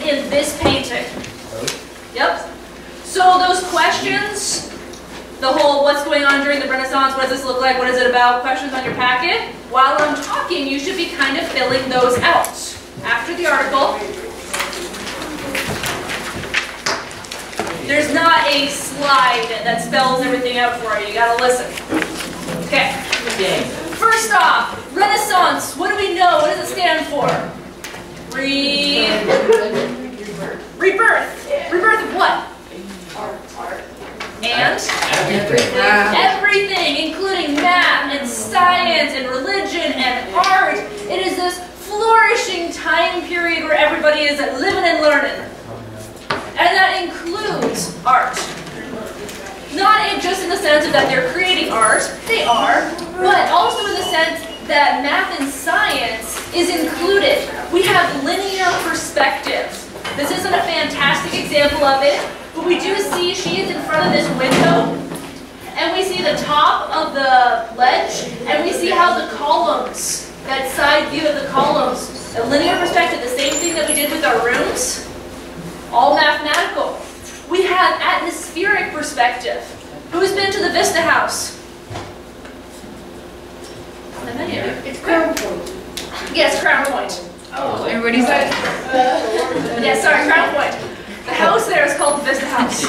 in this painting. Yep. So those questions, the whole what's going on during the Renaissance, what does this look like, what is it about, questions on your packet, while I'm talking, you should be kind of filling those out. After the article, there's not a slide that spells everything out for you. You gotta listen. Okay. First off, Renaissance. What do we know? What does it stand for? Rebirth. Rebirth of what? Art. And? Everything, including math and science and religion and art. It is this flourishing time period where everybody is living and learning. And that includes art. Not just in the sense of that they're creating art, they are, but also in the sense that math and science is included. We have linear perspective. This isn't a fantastic example of it, but we do see she is in front of this window, and we see the top of the ledge, and we see how the columns, that side view of the columns, a linear perspective, the same thing that we did with our rooms, all mathematical. We have atmospheric perspective. Who's been to the Vista House? It's Crown Point. Yes, Crown Point. Oh, everybody said. Yes, sorry, Crown Point. The house there is called the Vista House.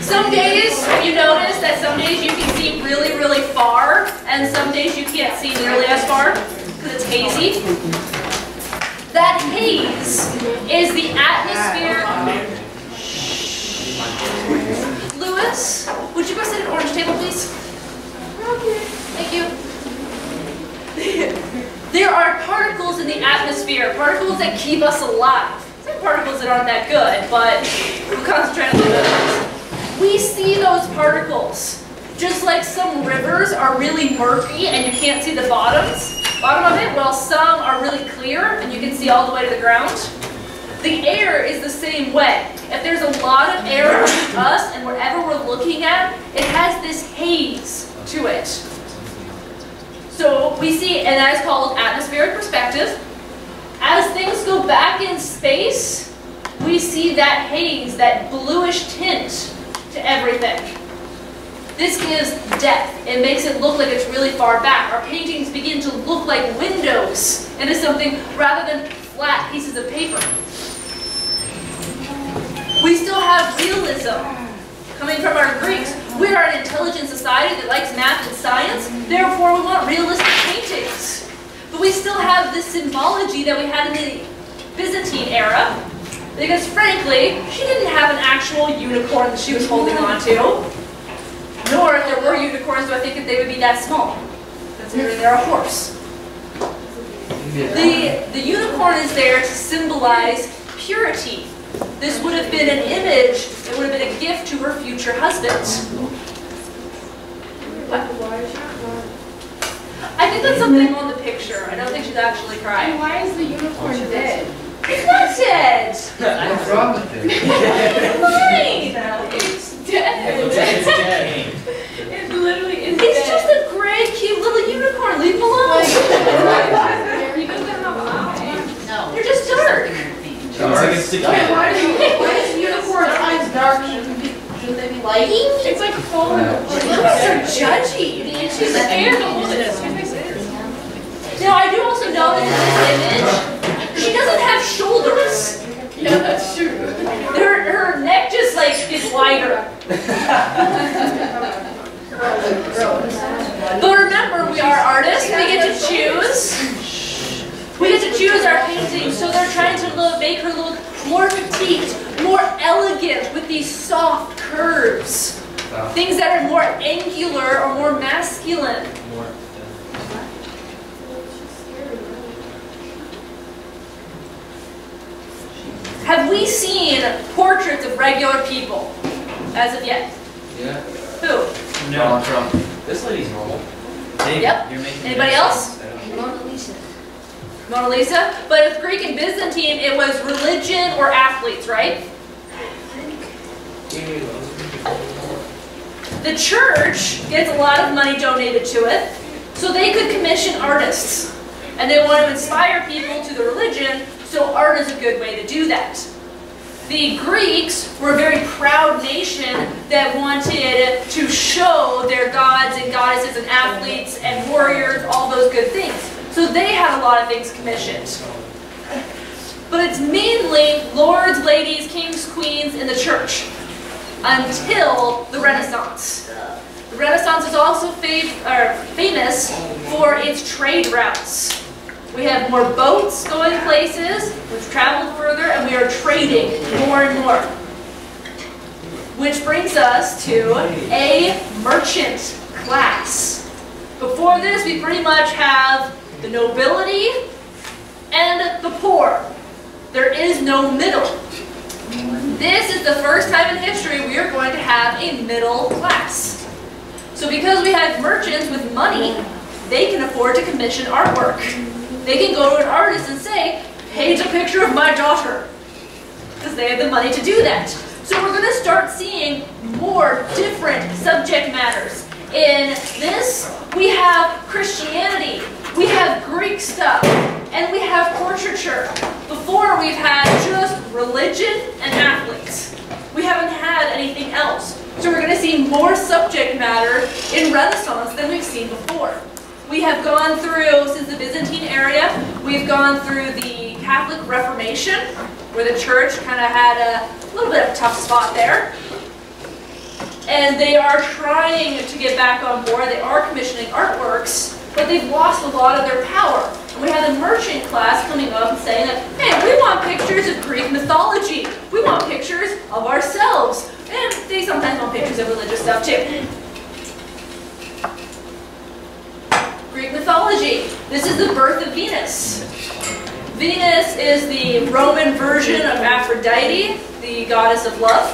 Some days you notice that some days you can see really, really far, and some days you can't see nearly as far because it's hazy. That haze is the atmosphere. Lewis, would you go sit at orange table, please? Okay. Thank you. There are particles in the atmosphere, particles that keep us alive. Some particles that aren't that good, but we'll concentrate on the good ones. We see those particles. Just like some rivers are really murky and you can't see the bottom of it, while some are really clear and you can see all the way to the ground. The air is the same way. If there's a lot of air around us and wherever we're looking at, it has this haze to it. So we see, and that is called atmospheric perspective. As things go back in space, we see that haze, that bluish tint to everything. This gives depth. It makes it look like it's really far back. Our paintings begin to look like windows into something rather than flat pieces of paper. We still have realism coming from our Greeks. We are an intelligent society that likes math and science, therefore we want realistic paintings. But we still have this symbology that we had in the Byzantine era, because frankly, she didn't have an actual unicorn that she was holding on to. Nor, if there were unicorns, do I think that they would be that small, considering they're a horse. The unicorn is there to symbolize purity. This would have been an image, it would have been a gift to her future husband. What? I think that's something on the picture. I don't think she's actually crying. Why is the unicorn dead? It's not dead! What's wrong with it? It's fine! It's dead. It literally is dead. It's just a gray, cute little unicorn. Leave it alone. He doesn't have eyes. No. They're just dark. Why is unicorn eyes dark? Shouldn't they be light? It's like falling apart. Lewis are judgy. She's scared to hold it. Now, I do also know that in this image, she doesn't have shoulders. Yeah, that's true. Her neck just like is wider. But remember, we are artists. We get to choose. We get to choose our paintings, so they're trying to make her look more petite, more elegant with these soft curves. Things that are more angular or more masculine. Have we seen portraits of regular people as of yet? Yeah. Who? No. Trump. This lady's normal. Yep. Anybody else? Mona Lisa. Mona Lisa? But with Greek and Byzantine, it was religion or athletes, right? The church gets a lot of money donated to it, so they could commission artists. And they want to inspire people to the religion, so art is a good way to do that. The Greeks were a very proud nation that wanted to show their gods and goddesses and athletes and warriors, all those good things. So they had a lot of things commissioned. But it's mainly lords, ladies, kings, queens in the church until the Renaissance. The Renaissance is also famous for its trade routes. We have more boats going places, we've traveled further, and we are trading more and more. Which brings us to a merchant class. Before this, we pretty much have the nobility and the poor. There is no middle. This is the first time in history we are going to have a middle class. So because we have merchants with money, they can afford to commission artwork. They can go to an artist and say, paint a picture of my daughter. Because they have the money to do that. So we're going to start seeing more different subject matters. In this, we have Christianity, we have Greek stuff, and we have portraiture. Before, we've had just religion and athletes. We haven't had anything else. So we're going to see more subject matter in Renaissance than we've seen before. We have gone through, since the Byzantine era, we've gone through the Catholic Reformation, where the church kind of had a little bit of a tough spot there. And they are trying to get back on board. They are commissioning artworks, but they've lost a lot of their power. And we have the merchant class coming up and saying that, hey, we want pictures of Greek mythology. We want pictures of ourselves. And they sometimes want pictures of religious stuff too. Greek mythology. This is the birth of Venus. Venus is the Roman version of Aphrodite, the goddess of love.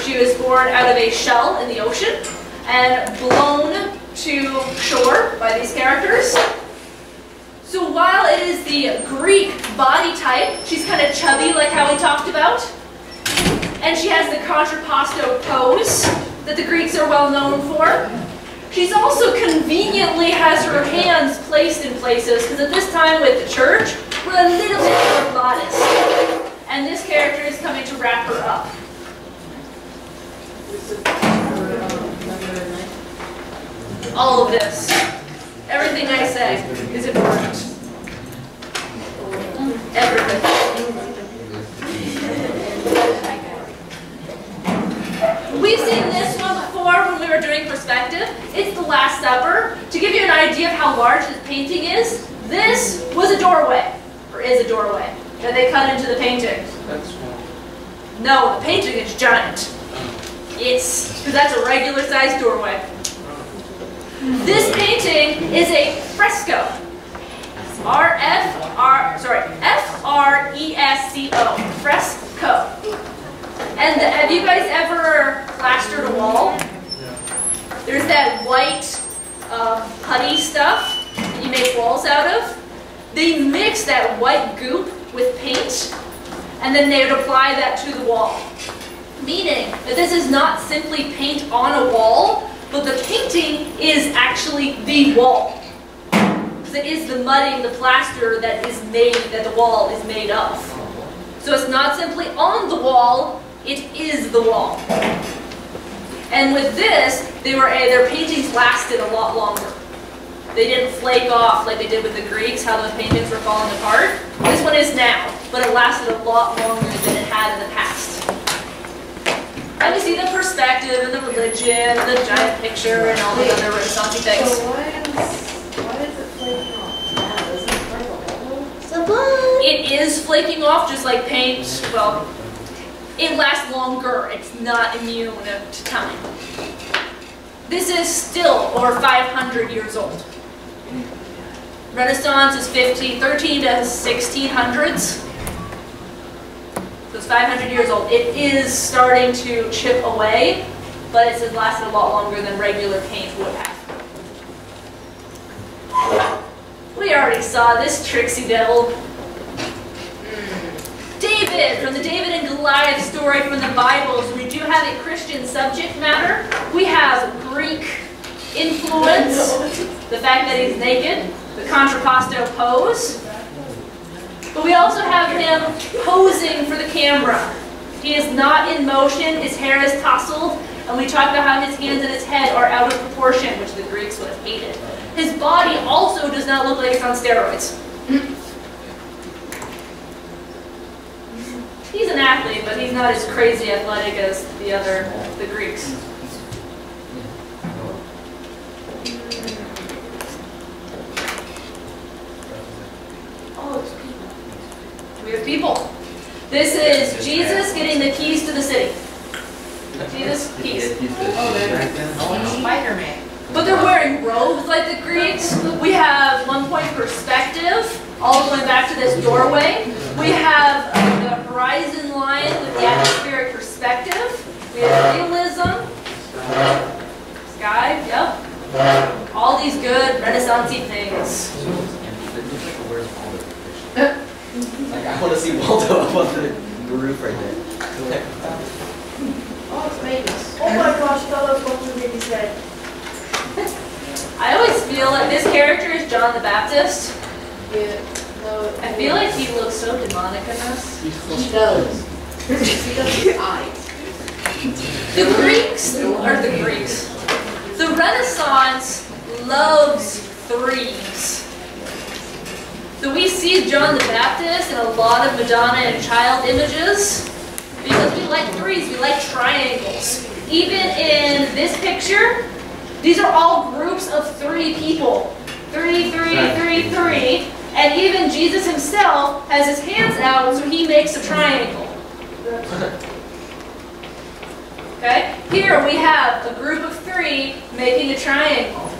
She was born out of a shell in the ocean and blown to shore by these characters. So while it is the Greek body type, she's kind of chubby like how we talked about, and she has the contrapposto pose that the Greeks are well known for. She's also conveniently has her hands placed in places, because at this time with the church, we're a little bit more modest. And this character is coming to wrap her up. All of this, everything I say is important. Everything. We've seen this one before when we were doing perspective. It's the Last Supper. To give you an idea of how large this painting is, this was a doorway, or is a doorway, that they cut into the painting. That's small. No, the painting is giant. Yes, because that's a regular sized doorway. This painting is a fresco. F-R-E-S-C-O. Fresco. And have you guys ever plastered a wall? There's that white putty stuff that you make walls out of. They mix that white goop with paint, and then they would apply that to the wall. Meaning that this is not simply paint on a wall, but the painting is actually the wall. Because it is the mudding, the plaster that is made, that the wall is made of. So it's not simply on the wall, it is the wall. And with this, their paintings lasted a lot longer. They didn't flake off like they did with the Greeks, how those paintings were falling apart. This one is now, but it lasted a lot longer than it had in the past. And we see the perspective and the religion and the giant picture and all the other Renaissance things. So why is it flaking off? Is it like a hole? It is flaking off just like paint. Well, it lasts longer. It's not immune to time. This is still over 500 years old. Renaissance is 13 to 1600s. So it's 500 years old. It is starting to chip away, but it's lasted a lot longer than regular paint would have. We already saw this tricksy devil. David, from the David and Goliath story from the Bible. So we do have a Christian subject matter. We have Greek influence, the fact that he's naked, the contrapposto pose. But we also have him posing for the camera. He is not in motion, his hair is tousled, and we talked about how his hands and his head are out of proportion, which the Greeks would have hated. His body also does not look like it's on steroids. He's an athlete, but he's not as crazy athletic as the Greeks. Oh, it's people. We have people. This is Jesus getting the keys to the city. Jesus, keys. Oh, they're Spider-Man. But they're wearing robes like the Greeks. We have 1 point perspective, all the way back to this doorway. We have the horizon line with the atmospheric perspective. We have realism. Sky, yep. All these good Renaissance-y things. I want to see Waldo up on the roof right there. Oh, it's babies. Oh my gosh, that was what the baby said. I always feel like this character is John the Baptist. Yeah. No, I feel like he looks so demonic in this. he does. He does his eyes. The Renaissance loves threes. So we see John the Baptist in a lot of Madonna and child images because we like threes, we like triangles. Even in this picture, these are all groups of 3 people. 3, 3, 3, 3. And even Jesus himself has his hands out, so he makes a triangle. Okay? Here we have a group of 3 making a triangle.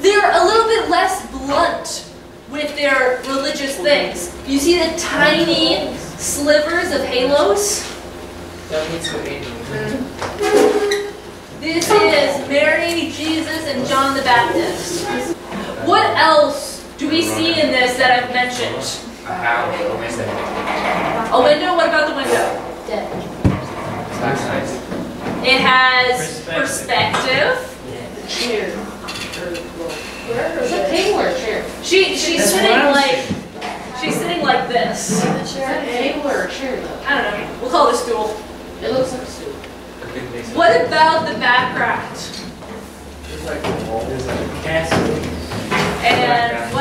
They're a little bit less blunt with their religious things. You see the tiny slivers of halos? This is Mary, Jesus, and John the Baptist. What else do we see in this that I've mentioned? A window? What about the window? Dead. It has perspective. Chair. It's a table or a chair? She's sitting like this. Is that a table or a chair though? I don't know. We'll call it a stool. It looks like a stool. What about the background? There's like a castle. And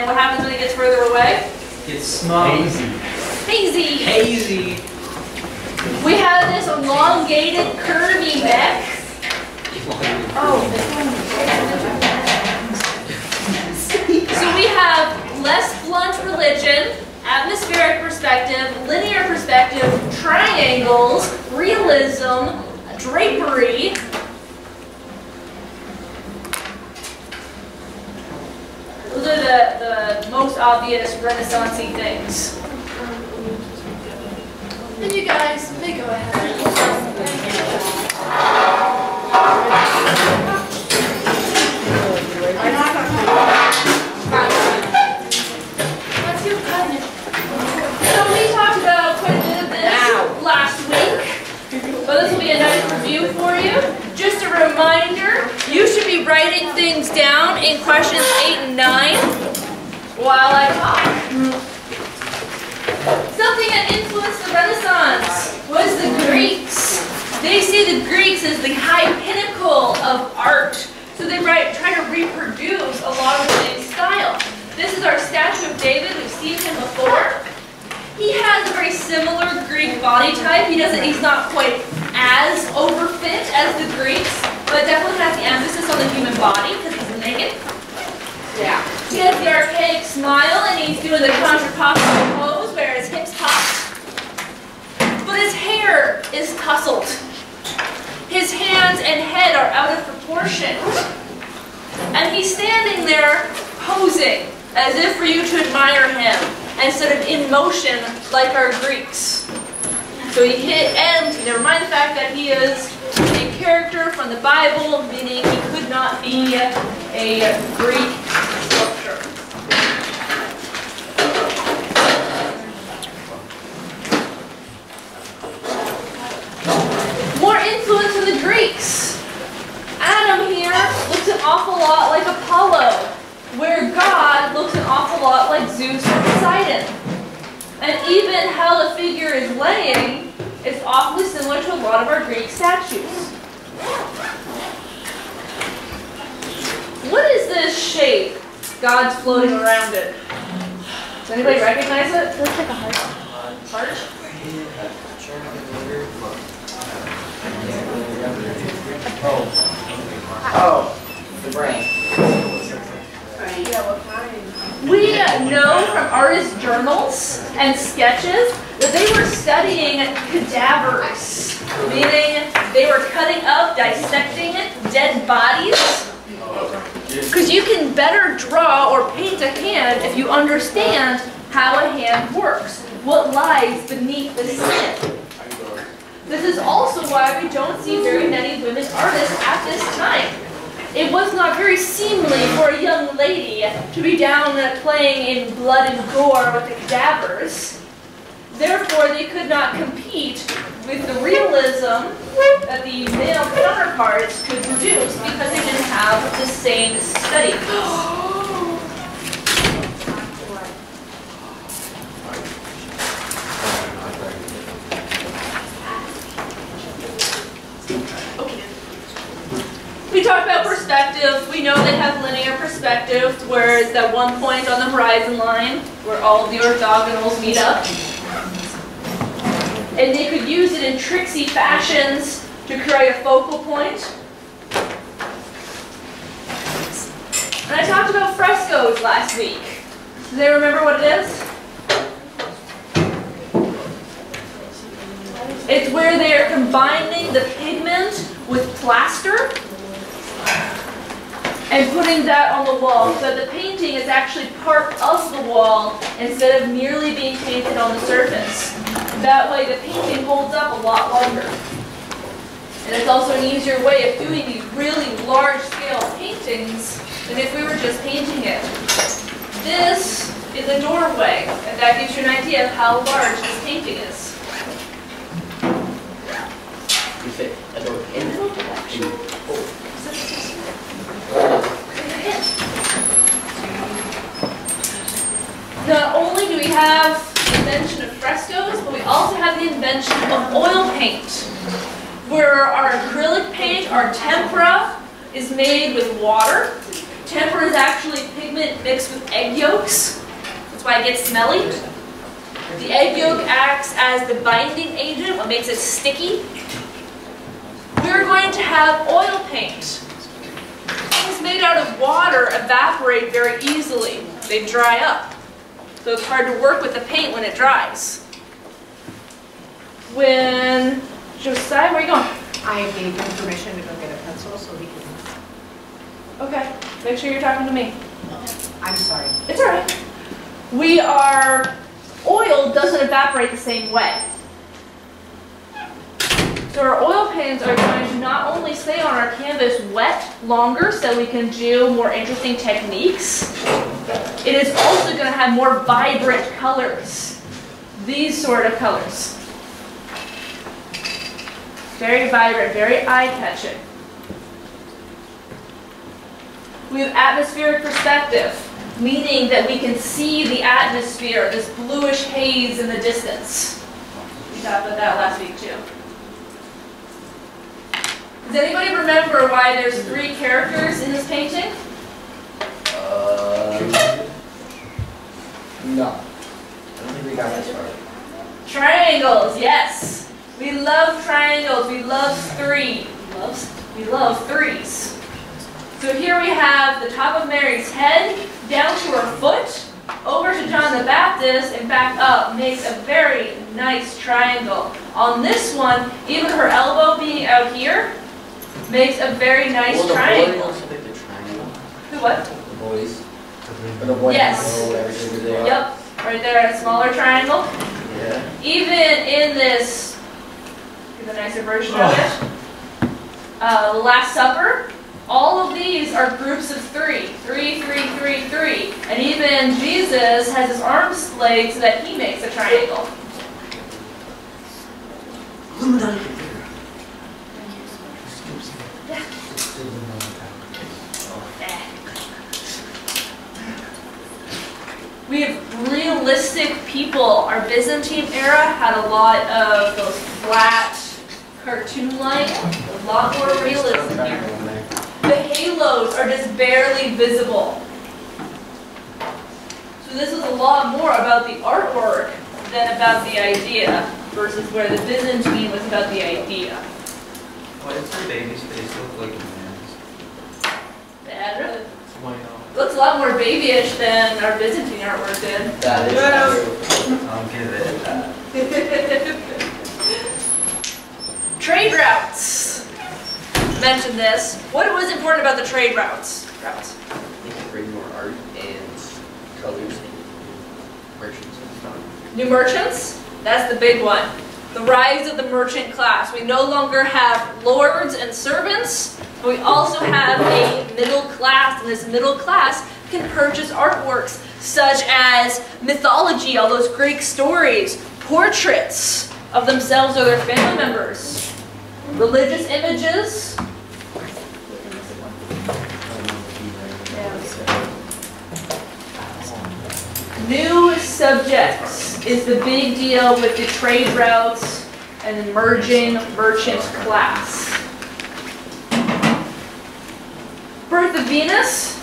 what happens when it gets further away? It's small. Hazy. Hazy. We have this elongated, curvy neck. So we have less blunt religion, atmospheric perspective, linear perspective, triangles, realism, drapery. Those are the most obvious Renaissance-y things. And you guys may go ahead. Let's get cutting it. So we talked about quite a bit of this last week, but this will be a nice review for you. Just a reminder, you should be writing things down in questions 8 and 9 while I talk. Something that influenced the Renaissance was the Greeks. They see the Greeks as the high pinnacle of art. So they try to reproduce a lot of the same style. This is our statue of David. We've seen him before. He has a very similar Greek body type. He's not quite as overfit as the Greeks, but definitely has the emphasis on the human body because he's naked. Yeah. He has the archaic smile and he's doing the contrapposto pose where his hips pop. But his hair is tousled. His hands and head are out of proportion. And he's standing there posing as if for you to admire him instead of in motion like our Greeks. So never mind the fact that he is a character from the Bible, meaning he could not be a Greek sculpture. More influence from the Greeks. Adam here looks an awful lot like Apollo, where God looks an awful lot like Zeus or Poseidon. And even how the figure is a lot of our Greek statues. What is this shape? God's floating around it. Does anybody recognize it? It looks like a heart. Heart? Oh, the brain. Yeah, what kind? We know from artist journals and sketches that they were studying cadavers, meaning they were cutting up, dissecting dead bodies. Because you can better draw or paint a hand if you understand how a hand works, what lies beneath the skin. This is also why we don't see very many women artists at this time. It was not very seemly for a young lady to be down playing in blood and gore with the cadavers. Therefore, they could not compete with the realism that the male counterparts could produce because they didn't have the same study. We talked about perspective. We know they have linear perspective, where it's that one point on the horizon line where all of the orthogonals meet up. And they could use it in tricksy fashions to create a focal point. And I talked about frescoes last week. Do they remember what it is? It's where they are combining the pigment with plaster and putting that on the wall, so the painting is actually part of the wall instead of merely being painted on the surface. That way the painting holds up a lot longer. And it's also an easier way of doing these really large-scale paintings than if we were just painting it. This is a doorway, and that gives you an idea of how large this painting is. You fit a door in it? Not only do we have the invention of frescoes, but we also have the invention of oil paint, where our acrylic paint, our tempera, is made with water. Tempera is actually pigment mixed with egg yolks. That's why it gets smelly. The egg yolk acts as the binding agent, what makes it sticky. We're going to have oil paint. Things made out of water evaporate very easily. They dry up. So it's hard to work with the paint when it dries. When Josiah, where are you going? I gave him permission to go get a pencil so he can. Okay, make sure you're talking to me. I'm sorry. It's all right. Oil doesn't evaporate the same way. So our oil paints are going to not only stay on our canvas wet longer so we can do more interesting techniques, it is also going to have more vibrant colors. These sort of colors. Very vibrant, very eye-catching. We have atmospheric perspective, meaning that we can see the atmosphere, this bluish haze in the distance. We talked about that last week too. Does anybody remember why there's 3 characters in this painting? No. I don't think we got this far. Triangles, yes. We love triangles. We love 3. We love 3s. So here we have the top of Mary's head, down to her foot, over to John the Baptist, and back up. Makes a very nice triangle. On this one, even her elbow being out here, makes a very nice triangle. Also make the triangle. Who what? The boys. Or the boys. Yes. Yep. Right there, a smaller triangle. Yeah. Even in this, here's a nicer version of it. The Last Supper. All of these are groups of 3. 3, 3, 3, 3. And even Jesus has his arms splayed so that he makes a triangle. We have realistic people. Our Byzantine era had a lot of those flat, cartoon-like, a lot more realism here. The halos are just barely visible. So this is a lot more about the artwork than about the idea, versus where the Byzantine was about the idea. Why does her baby's face look like a man's? That really Why not? looks a lot more babyish than our Byzantine artwork did. That is true. I'll give it that. Trade routes. Mentioned this. What was important about the trade routes? They can bring more art and colors and merchants and stuff. New merchants? That's the big one. The rise of the merchant class. We no longer have lords and servants, but we also have a middle class, and this middle class can purchase artworks such as mythology, all those Greek stories, portraits of themselves or their family members, religious images. New subjects is the big deal with the trade routes and emerging merchant class. Birth of Venus.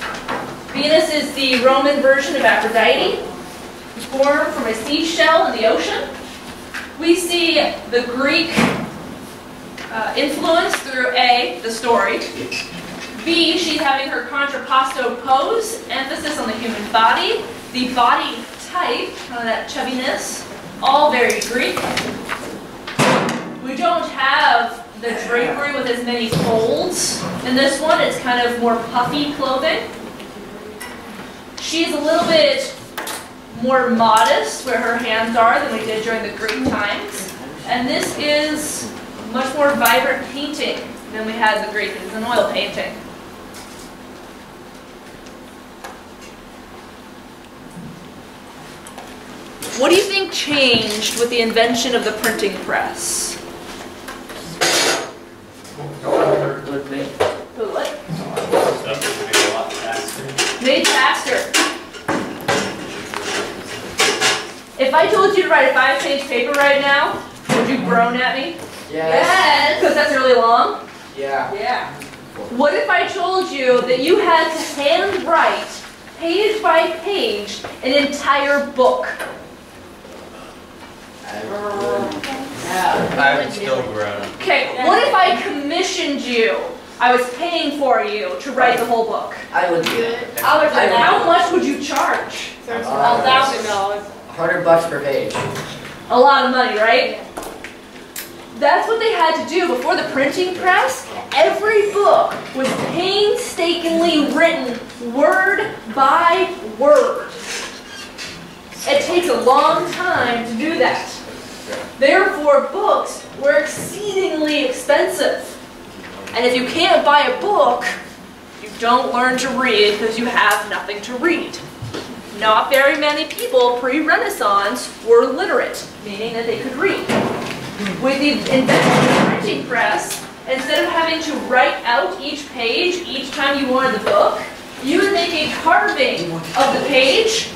Venus is the Roman version of Aphrodite. Born from a seashell in the ocean. We see the Greek influence through A, the story. B, she's having her contrapposto pose, emphasis on the human body. The body type, kind of that chubbiness, all very Greek. We don't have the drapery with as many folds. In this one, it's kind of more puffy clothing. She's a little bit more modest where her hands are than we did during the Greek times. And this is much more vibrant painting than we had in the Greek. It's an oil painting. What do you think changed with the invention of the printing press? What? Made faster. If I told you to write a 5-page paper right now, would you groan at me? Yes. Because that's really long? Yeah. Yeah. What if I told you that you had to handwrite, page by page, an entire book? I would still groan. Okay, what if I commissioned you? I was paying for you to write the whole book. I would do it. How much would you charge? $1,000. $100 per page. A lot of money, right? That's what they had to do before the printing press. Every book was painstakingly written word by word. It takes a long time to do that. Therefore, books were exceedingly expensive. And if you can't buy a book, you don't learn to read because you have nothing to read. Not very many people pre-Renaissance were literate, meaning that they could read. With the invention of the printing press, instead of having to write out each page each time you wanted the book, you would make a carving of the page.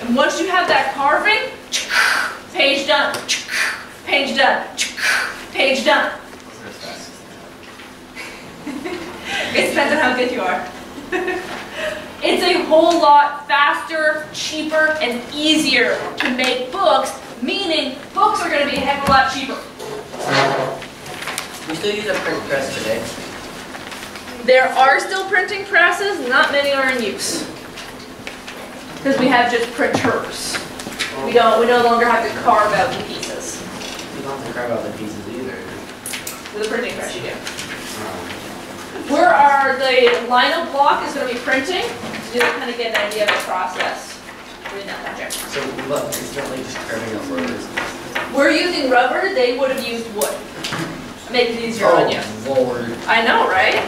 And once you have that carving, page done, page done, page done. It depends on how good you are. It's a whole lot faster, cheaper, and easier to make books, meaning books are going to be a heck of a lot cheaper. We still use a print press today. There are still printing presses, not many are in use. Because we have just printers. We no longer have to carve out the pieces. You don't have to carve out the pieces either. With a printing press you do. Where the lino block is going to be printing, so you kind of get an idea of the process doing that project. So look, it's not like just carving out words. We're using rubber, they would have used wood. Make it easier on you. Oh, Lord. I know, right?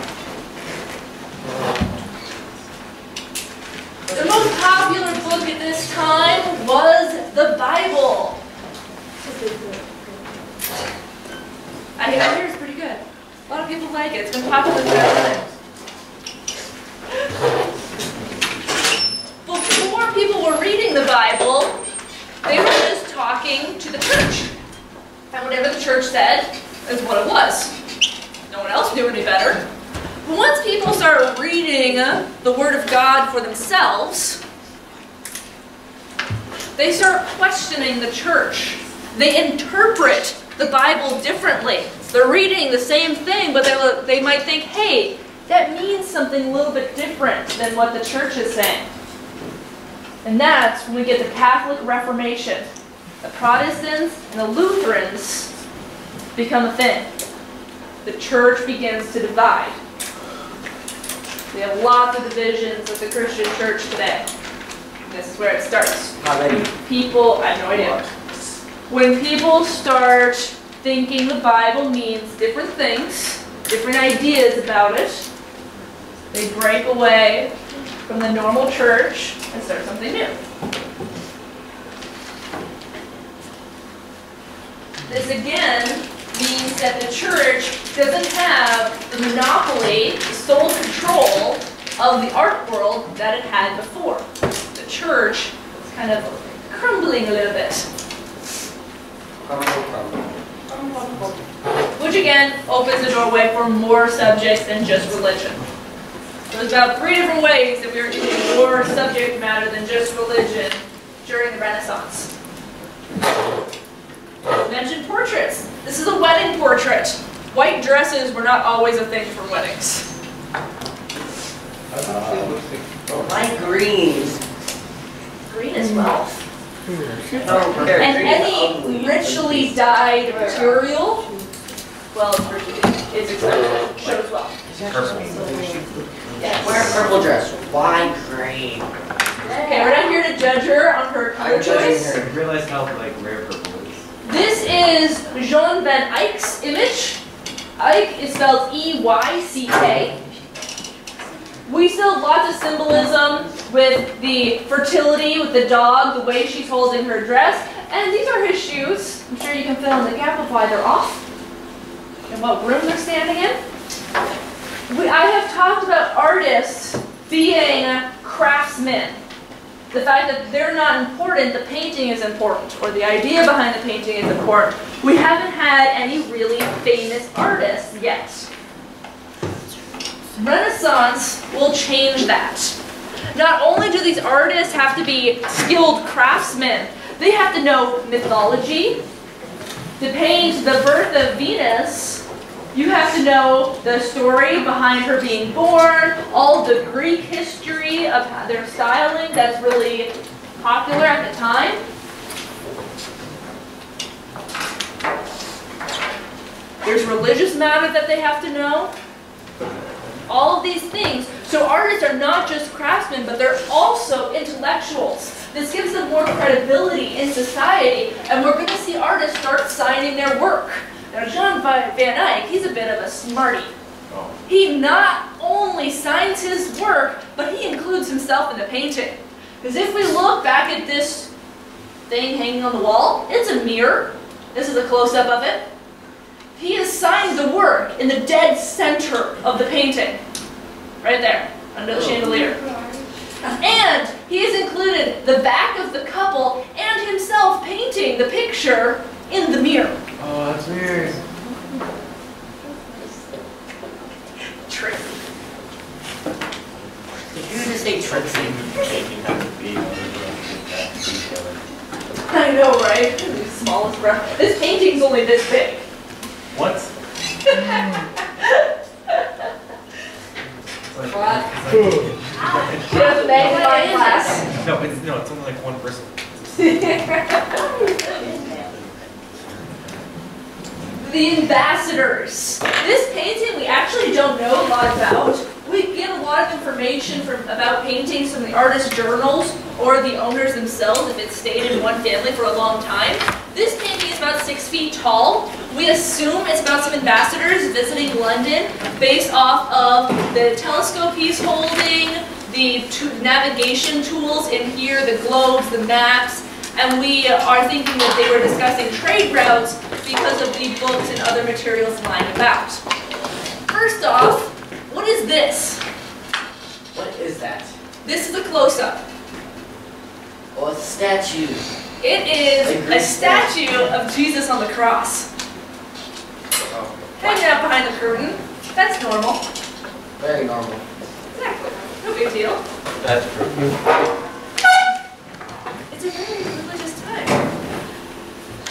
The most popular book at this time was the Bible. I hear it's pretty good. A lot of people like it. It's been popular for that time. Before people were reading the Bible, they were just talking to the church. And whatever the church said, is what it was. No one else knew any better. But once people start reading the Word of God for themselves, they start questioning the church. They interpret the Bible differently. They're reading the same thing, but they might think, hey, that means something a little bit different than what the church is saying. And that's when we get the Catholic Reformation. The Protestants and the Lutherans become a thing. The church begins to divide. We have lots of divisions with the Christian church today. This is where it starts. How many? People, I have no idea. When people start thinking the Bible means different things, different ideas about it, they break away from the normal church and start something new. This again means that the church doesn't have the monopoly, the sole control of the art world that it had before. The church is kind of crumbling a little bit. Which again opens the doorway for more subjects than just religion. There's about 3 different ways that we are doing more subject matter than just religion during the Renaissance. I mentioned portraits. This is a wedding portrait. White dresses were not always a thing for weddings. Light green. Green as well. Oh, And any richly dyed material, well, is acceptable. Shows well. Yes. Wear a purple dress. Why green? Okay, we're not here to judge her on her color I'm judging choice. her. I realize how like rare purple is. This is Jean van Eyck's image. Eyck is spelled E-Y-C-K. We still have lots of symbolism with the fertility, with the dog, the way she's holding her dress. And these are his shoes. I'm sure you can fill in the gap of why they're off and what room they're standing in. I have talked about artists being craftsmen. The fact that they're not important, the painting is important, or the idea behind the painting is important. We haven't had any really famous artists yet. Renaissance will change that. Not only do these artists have to be skilled craftsmen, they have to know mythology. To paint the birth of Venus, you have to know the story behind her being born, all the Greek history of their styling that's really popular at the time. There's religious matter that they have to know. All of these things. So artists are not just craftsmen, but they're also intellectuals. This gives them more credibility in society, and we're going to see artists start signing their work. Now, Jean van Eyck, he's a bit of a smarty. He not only signs his work, but he includes himself in the painting. Because if we look back at this thing hanging on the wall, it's a mirror. This is a close-up of it. He has signed the work in the dead center of the painting. Right there, under the chandelier. And he has included the back of the couple and himself painting the picture in the mirror. Oh, that's weird. Tricky. Did you just say Trixie? I know, right? The smallest breath. This painting's only this big. What? What? Should have a magnifying glass. No, it's only like one person. The ambassadors. This painting we actually don't know a lot about. We get a lot of information about paintings from the artist journals or the owners themselves if it's stayed in one family for a long time. This painting is about 6 feet tall. We assume it's about some ambassadors visiting London based off of the telescope he's holding, the navigation tools in here, the globes, the maps, and we are thinking that they were discussing trade routes because of the books and other materials lying about. First off, what is this? What is that? This is a close-up. Oh, it's a statue. It is a statue of Jesus on the cross. hanging out behind the curtain. That's normal. Very normal. Exactly. No big deal. That's true. It's a very religious time.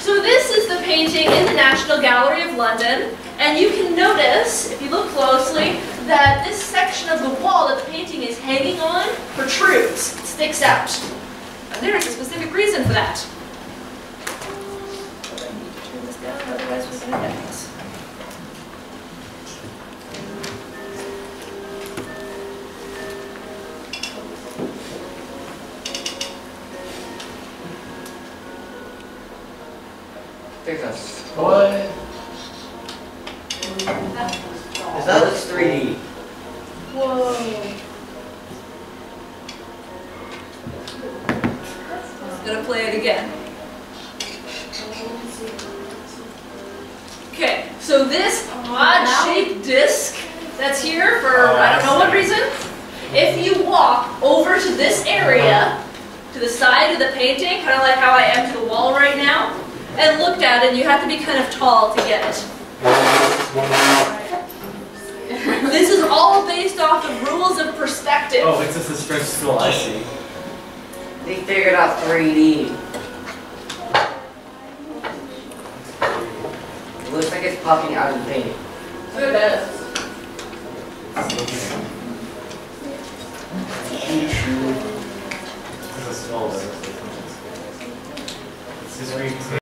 So this is the painting in the National Gallery of London, and you can notice, if you look closely, that this section of the wall that the painting is hanging on protrudes, it sticks out. And there is a specific reason for that. I need to turn this down, otherwise we're going to get this. There's a What? Is that looks 3D? Whoa. I'm going to play it again. Okay, so this odd-shaped disc that's here for I don't know what reason, if you walk over to this area, to the side of the painting, kind of like how I am to the wall right now, and looked at it, you have to be kind of tall to get it. This is all based off of rules of perspective. Oh, it's just a stretch school, I see. They figured out 3D. It looks like it's popping out of the painting. Who does? It's a skull. It's just